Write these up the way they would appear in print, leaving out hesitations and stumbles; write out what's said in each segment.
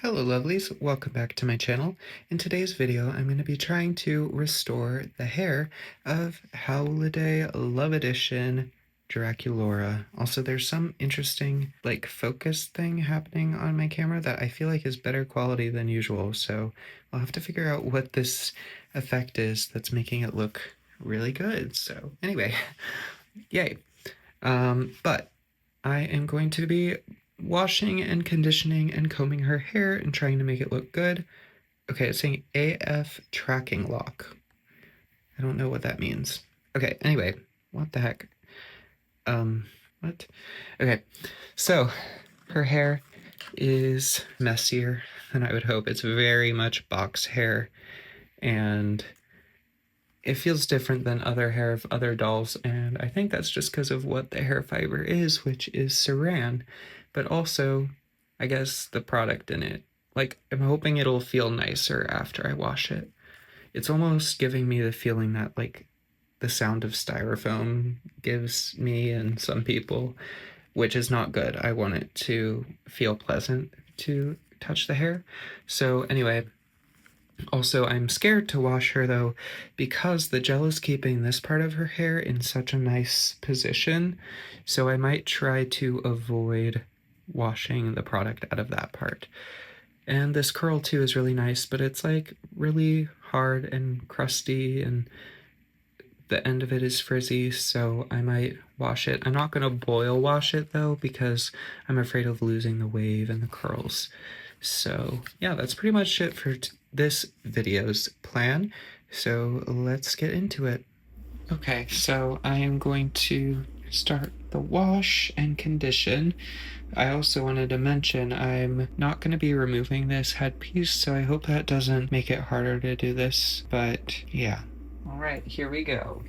Hello lovelies, welcome back to my channel. In today's video, I'm going to be trying to restore the hair of Howliday Love Edition Draculaura. Also, there's some interesting focus thing happening on my camera that I feel like is better quality than usual, so I'll have to figure out what this effect is that's making it look really good. So anyway, yay. But I am going to be washing and conditioning and combing her hair and trying to make it look good. Okay, it's saying AF tracking lock. I don't know what that means. Okay, anyway, what the heck? What? Okay, so her hair is messier than I would hope. It's very much box hair, and it feels different than other hair of other dolls, and I think that's just because of what the hair fiber is, which is saran, but also, I guess, the product in it. Like, I'm hoping it'll feel nicer after I wash it. It's almost giving me the feeling that, like, the sound of styrofoam gives me and some people, which is not good. I want it to feel pleasant to touch the hair. So anyway, also, I'm scared to wash her though, because the gel is keeping this part of her hair in such a nice position, so I might try to avoid washing the product out of that part. And this curl too is really nice, but it's like really hard and crusty, and the end of it is frizzy, so I might wash it. I'm not gonna boil wash it though, because I'm afraid of losing the wave and the curls. So yeah, that's pretty much it for this video's plan. So let's get into it. Okay, so I am going to start the wash and condition. I also wanted to mention I'm not going to be removing this headpiece, so I hope that doesn't make it harder to do this, but yeah. All right, here we go.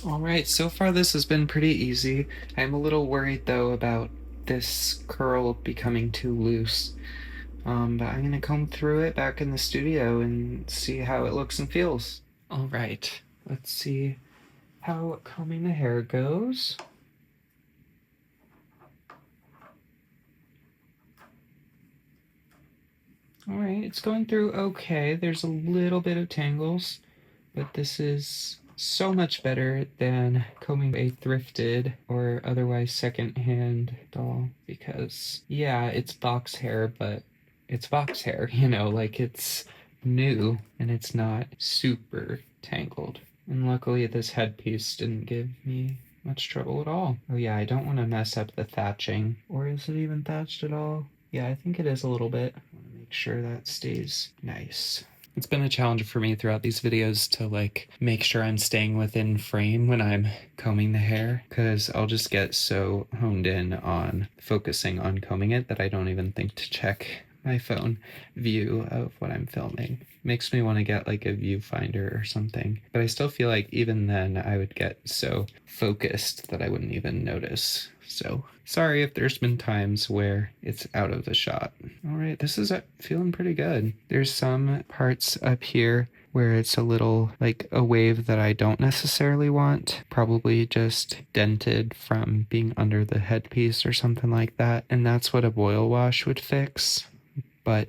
Alright, so far this has been pretty easy. I'm a little worried though about this curl becoming too loose. But I'm gonna comb through it back in the studio and see how it looks and feels. Alright, let's see how combing the hair goes. Alright, it's going through okay. There's a little bit of tangles, but this is so much better than combing a thrifted or otherwise second-hand doll, because yeah, it's box hair, but it's box hair, you know, like it's new and it's not super tangled. And luckily this headpiece didn't give me much trouble at all. Oh yeah, I don't want to mess up the thatching. Or is it even thatched at all? Yeah, I think it is a little bit. I want to make sure that stays nice. It's been a challenge for me throughout these videos to like make sure I'm staying within frame when I'm combing the hair, because I'll just get so honed in on focusing on combing it that I don't even think to check my phone view of what I'm filming. Makes me want to get like a viewfinder or something, but I still feel like even then I would get so focused that I wouldn't even notice. So sorry if there's been times where it's out of the shot. All right, this is feeling pretty good. There's some parts up here where it's a little like a wave that I don't necessarily want, probably just dented from being under the headpiece or something like that, and that's what a boil wash would fix. But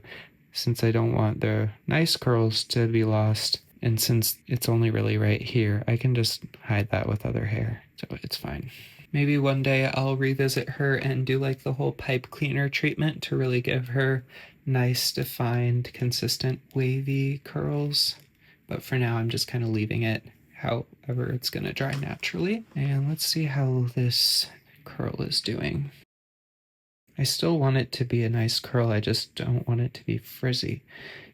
since I don't want the nice curls to be lost, and since it's only really right here, I can just hide that with other hair, so it's fine. Maybe one day I'll revisit her and do like the whole pipe cleaner treatment to really give her nice, defined, consistent, wavy curls. But for now, I'm just kind of leaving it however it's gonna dry naturally. And let's see how this curl is doing. I still want it to be a nice curl, I just don't want it to be frizzy.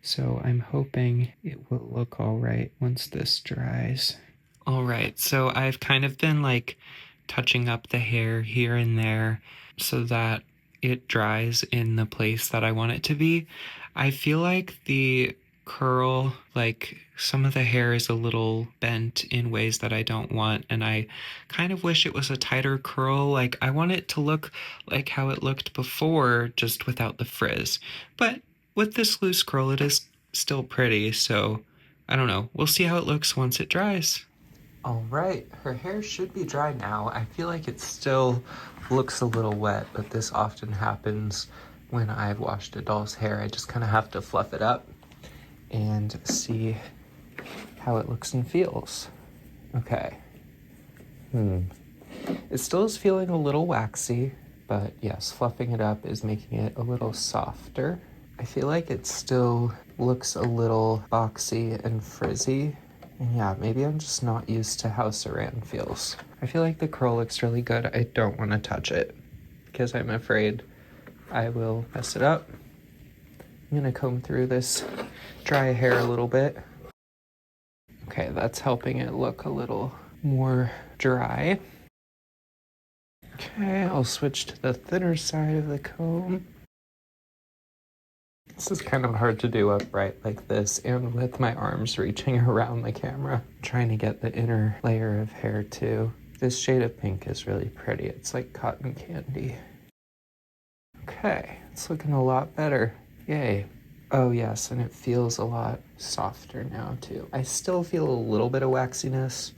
So I'm hoping it will look all right once this dries. All right, so I've kind of been like touching up the hair here and there so that it dries in the place that I want it to be. I feel like the curl, like some of the hair is a little bent in ways that I don't want, and I kind of wish it was a tighter curl. Like I want it to look like how it looked before, just without the frizz. But with this loose curl, it is still pretty, so I don't know. We'll see how it looks once it dries. All right, her hair should be dry now. I feel like it still looks a little wet, but this often happens when I've washed a doll's hair. I just kind of have to fluff it up and see how it looks and feels. Okay. It still is feeling a little waxy, but yes, fluffing it up is making it a little softer. I feel like it still looks a little boxy and frizzy. And yeah, maybe I'm just not used to how saran feels. I feel like the curl looks really good. I don't want to touch it because I'm afraid I will mess it up. I'm gonna comb through this dry hair a little bit. Okay, that's helping it look a little more dry. Okay, I'll switch to the thinner side of the comb. This is kind of hard to do upright like this and with my arms reaching around the camera. I'm trying to get the inner layer of hair too. This shade of pink is really pretty. It's like cotton candy. Okay, it's looking a lot better. Yay. Oh yes, and it feels a lot softer now too. I still feel a little bit of waxiness,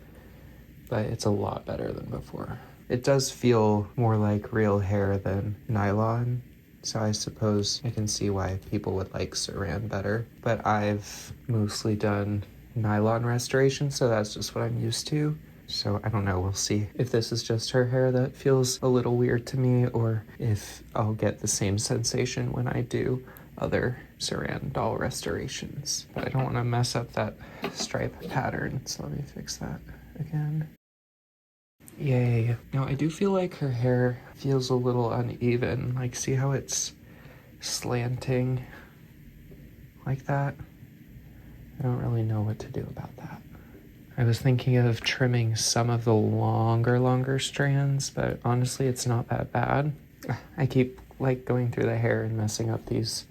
but it's a lot better than before. It does feel more like real hair than nylon, so I suppose I can see why people would like saran better. But I've mostly done nylon restoration, so that's just what I'm used to. So I don't know, we'll see if this is just her hair that feels a little weird to me, or if I'll get the same sensation when I do other saran doll restorations. But I don't want to mess up that stripe pattern, so let me fix that again. Yay. Now I do feel like her hair feels a little uneven. Like, see how it's slanting like that? I don't really know what to do about that. I was thinking of trimming some of the longer strands, but honestly it's not that bad. I keep like going through the hair and messing up these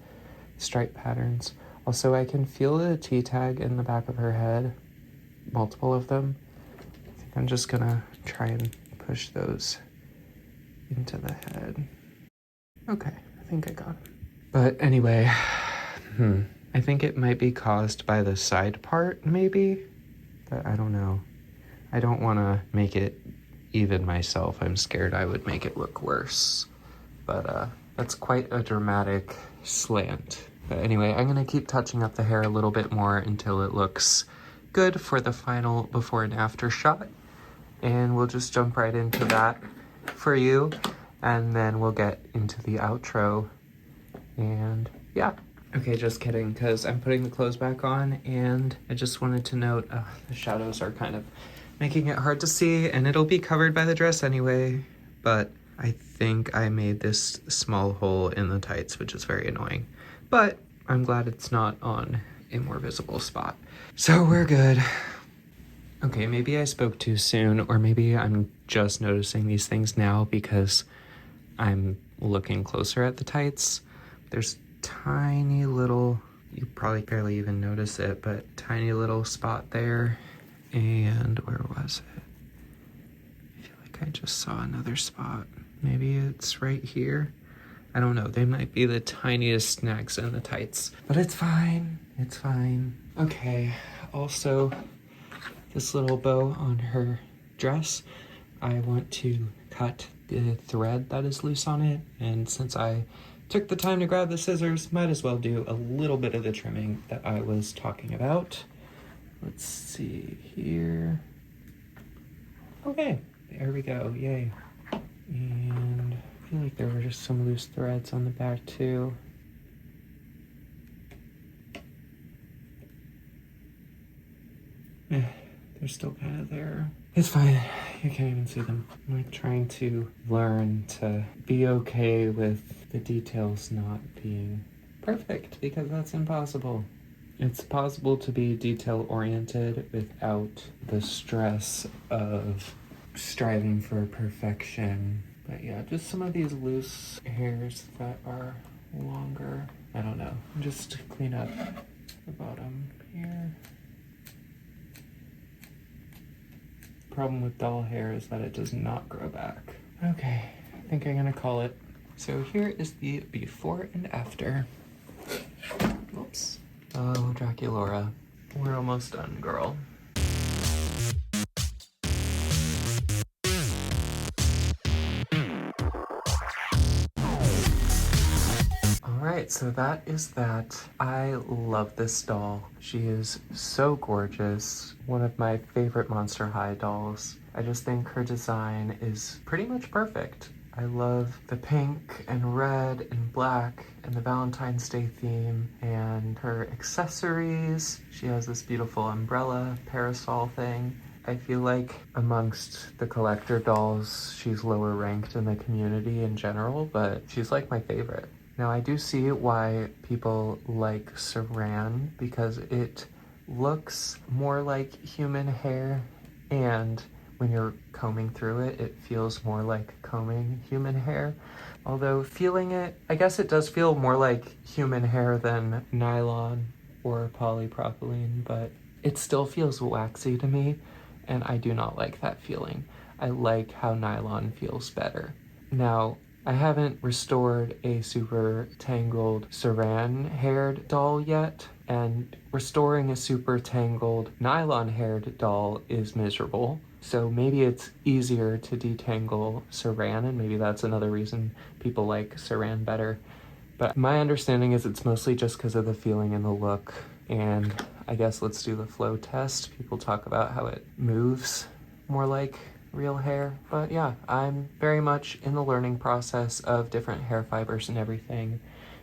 stripe patterns. Also, I can feel the T-tag in the back of her head, multiple of them. I think I'm just gonna try and push those into the head. Okay, I think I got it. But anyway, I think it might be caused by the side part, maybe, but I don't know. I don't want to make it even myself. I'm scared I would make it look worse. But that's quite a dramatic slant. But anyway, I'm gonna keep touching up the hair a little bit more until it looks good for the final before and after shot. And we'll just jump right into that for you. And then we'll get into the outro. And yeah. Okay, just kidding, because I'm putting the clothes back on, and I just wanted to note the shadows are kind of making it hard to see, and it'll be covered by the dress anyway, but I think I made this small hole in the tights, which is very annoying. But I'm glad it's not on a more visible spot. So we're good. Okay, maybe I spoke too soon, or maybe I'm just noticing these things now because I'm looking closer at the tights. There's tiny little, you probably barely even notice it, but tiny little spot there. And where was it? I feel like I just saw another spot. Maybe it's right here. I don't know. They might be the tiniest snags in the tights, but it's fine. It's fine. Okay. Also, this little bow on her dress, I want to cut the thread that is loose on it. And since I took the time to grab the scissors, might as well do a little bit of the trimming that I was talking about. Let's see here. Okay, there we go, yay. And I feel like there were just some loose threads on the back too. They're still kind of there. It's fine, you can't even see them. I'm like trying to learn to be okay with the details not being perfect, because that's impossible. It's possible to be detail-oriented without the stress of striving for perfection. But yeah, just some of these loose hairs that are longer. I don't know. Just clean up the bottom here. Problem with doll hair is that it does not grow back. Okay, I think I'm gonna call it. So here is the before and after. Oops. Oh, Draculaura. We're almost done, girl. Alright, so that is that. I love this doll. She is so gorgeous. One of my favorite Monster High dolls. I just think her design is pretty much perfect. I love the pink and red and black and the Valentine's Day theme and her accessories. She has this beautiful umbrella parasol thing. I feel like amongst the collector dolls, she's lower ranked in the community in general, but she's like my favorite. Now I do see why people like saran because it looks more like human hair, and when you're combing through it, it feels more like combing human hair. Although feeling it, I guess it does feel more like human hair than nylon or polypropylene, but it still feels waxy to me, and I do not like that feeling. I like how nylon feels better. Now, I haven't restored a super tangled saran haired doll yet, and restoring a super tangled nylon haired doll is miserable. So maybe it's easier to detangle saran, and maybe that's another reason people like saran better. But my understanding is it's mostly just because of the feeling and the look. And I guess let's do the flow test. People talk about how it moves more like real hair. But yeah, I'm very much in the learning process of different hair fibers and everything.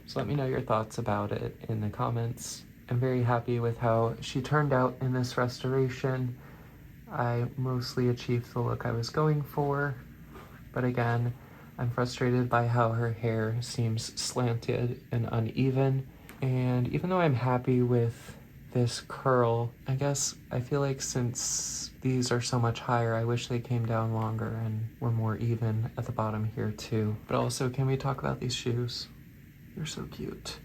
So let me know your thoughts about it in the comments. I'm very happy with how she turned out in this restoration. I mostly achieved the look I was going for, but again, I'm frustrated by how her hair seems slanted and uneven. And even though I'm happy with this curl, I guess I feel like since these are so much higher, I wish they came down longer and were more even at the bottom here too. But also, can we talk about these shoes? They're so cute.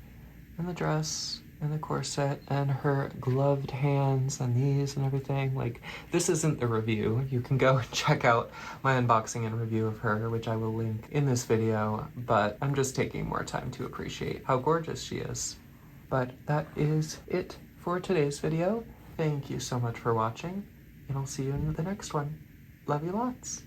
And the dress, and the corset, and her gloved hands, and these and everything. Like, this isn't the review. You can go and check out my unboxing and review of her, which I will link in this video, but I'm just taking more time to appreciate how gorgeous she is. But that is it for today's video. Thank you so much for watching, and I'll see you in the next one. Love you lots.